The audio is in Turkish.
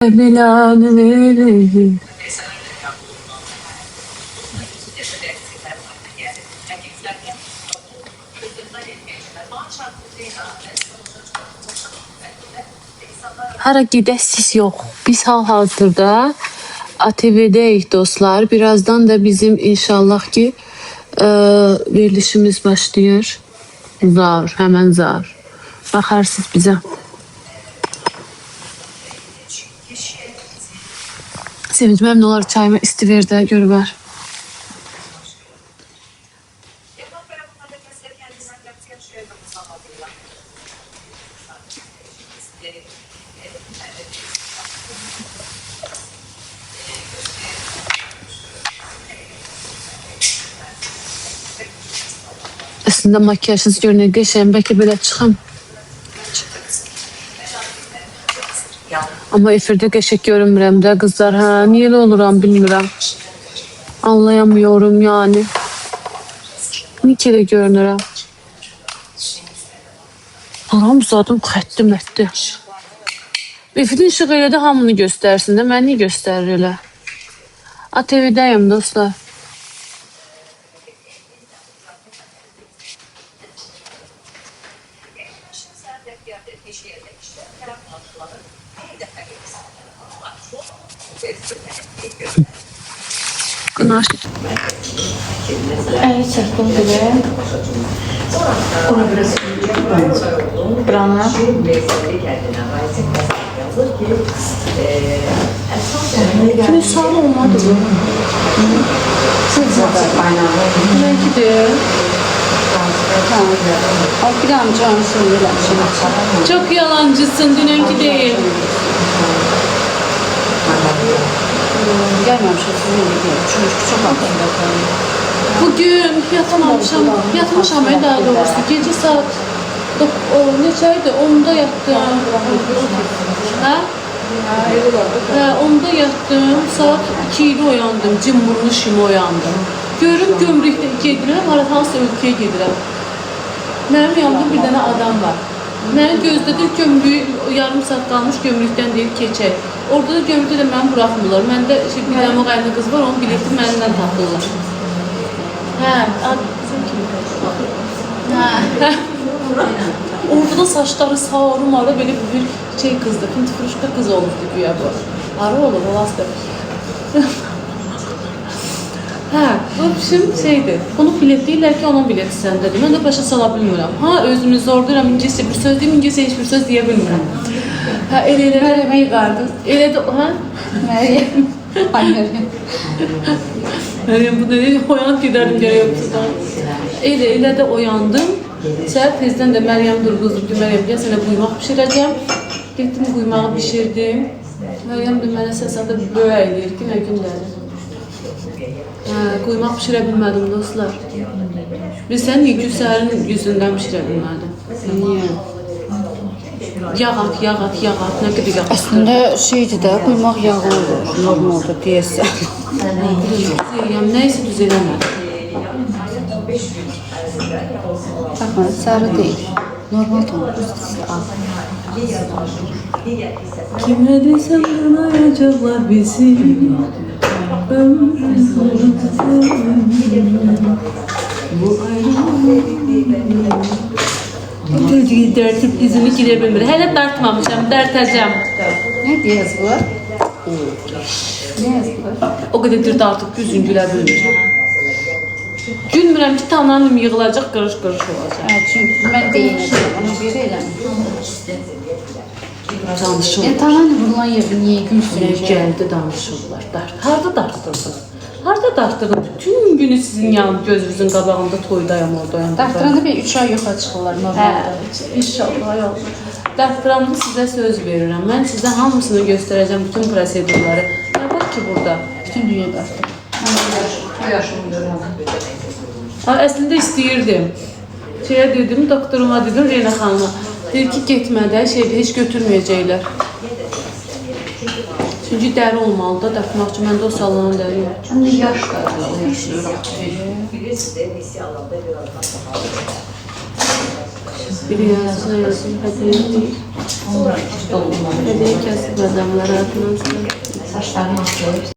Belanı vereyim. Hara gidəsiz yox. Biz hal-hazırda ATV'dəyik dostlar. Birazdan da bizim inşallah ki verilişimiz başlıyor. Zar, hemen zar. Bakarsınız bize. Sevinç, məmnun olar çayımı istiver də görüver. Aslında makyajsız görünür geçen belki böyle çıkam. Ama efirde geçek görünmürəm də kızlar. Ha, niye oluram bilmirəm. Anlayamıyorum yani. Bir kere görünürəm. Aram uzadım, xəttim etdi. Efirin işığı elə də hamını göstersin de, mən niye gösterir elə? ATV'dəyim dostlar. Evet, çektim bile. Buranı. Şimdi sağ olmadı bu. Sizce de. Belki de. Bir amcam söylüyorlar. Çok yalancısın, dünenki değil. Gelmemişim sizinle gidiyorum. Çünkü çok altında. Bugün yatmışam daha doğrusu. Gece saat neçəydi? 10'da yattım. Ha? Ha, 10'da yattım. Saat 2'de uyandım. Cimburmuş kimi uyandım. Görüm gömrükdə gedirəm, hansı ölkəyə gedirəm. Mənim yanımda bir dənə adam var. Mənim gözlədir gömrüyü yarım saat qalmış gömrükdən deyir keçək. Orada da gömrükdə də məni buraxmırlar. Məndə bir dənə qayna qız var, onun bileti məndən tapırlar. Hə, orada da saçları sarı-marı böyle bir şey kızdı. Pintifruşka kız olurdu güya bu. Arı olur, olası. Hə, bu şimdi şeydir. Onu bilet deyirlər ki, onun bileti səndədir. Mən də başa sala bilmirəm. Ha, özümü zor deyirəm, İngilizcə bir söz deyim, İngilizcə heç bir söz deyə bilmirəm. Hə, elə. Meryem'e yıkardın. Elə də, hə? Meryem. Ay Meryem. Meryem, bu dedi, oyanıb gedərdim gərək yoksa. Elə də oyandım. Səhər tezdən də Məryəm durğuzurdu. Məryəm, gəl sənə quymaq pişirəcəm. Getdim, quymağı pişirdim. Məryəm də mənə səs adı böyə eləyir ki, nə gündədir. Quymaq pişirə bilmədim dostlar. Bilsən, Gülsərin yüzündən pişirə bilmədim. Niye? Yağat, nə qədər yağat. Aslında şeydi de kuymak yağı olur. Normalde diyesi. Neyse düz eləmədim. Bakın sarı değil. Normal ton. Kime desem kınayacaklar bizi. Bu ayrılık dertip dizini girebilir. Hele dartmamışam, dartacağım. Ne diyez bu? Ne yazdılar? O kadar artık yüzün gülə bilmir. Gülmürəm ki, tanrım yığılacaq, qırış-qırış olacaq. Evet, çünkü ben değineceğim. Onu bir eylem. Danışırlar. Tamam bundan yerin niye gülsün? Gəldi danışırlar. Harada dartdırdın? Harada dartdırdın? Bütün günü sizin gözünüzün qabağında toydayam, oradayam. Dartıranda bir 3 ay yoxa çıxırlar normalde. İnşallah yok. Dartdıramda sizə söz verirəm. Mən sizə hamısını göstərəcəm, bütün prosedurları. Nə var ki burada? Bütün dünya dartır. Əslində istəyirdim. Dedim, doktoruma dedim, Reyna xanıma. Deyir ki, getmədə heç götürməyəcəklər. Çünki dəri olmalıdır, dartmaq üçün. Məndə o sallanın dəri yox. Şimdi yaş da yaşlı. Bir yazı yazın hediye değil. Hediye kesip adamlara atmazlar. Saçlarını aslayıp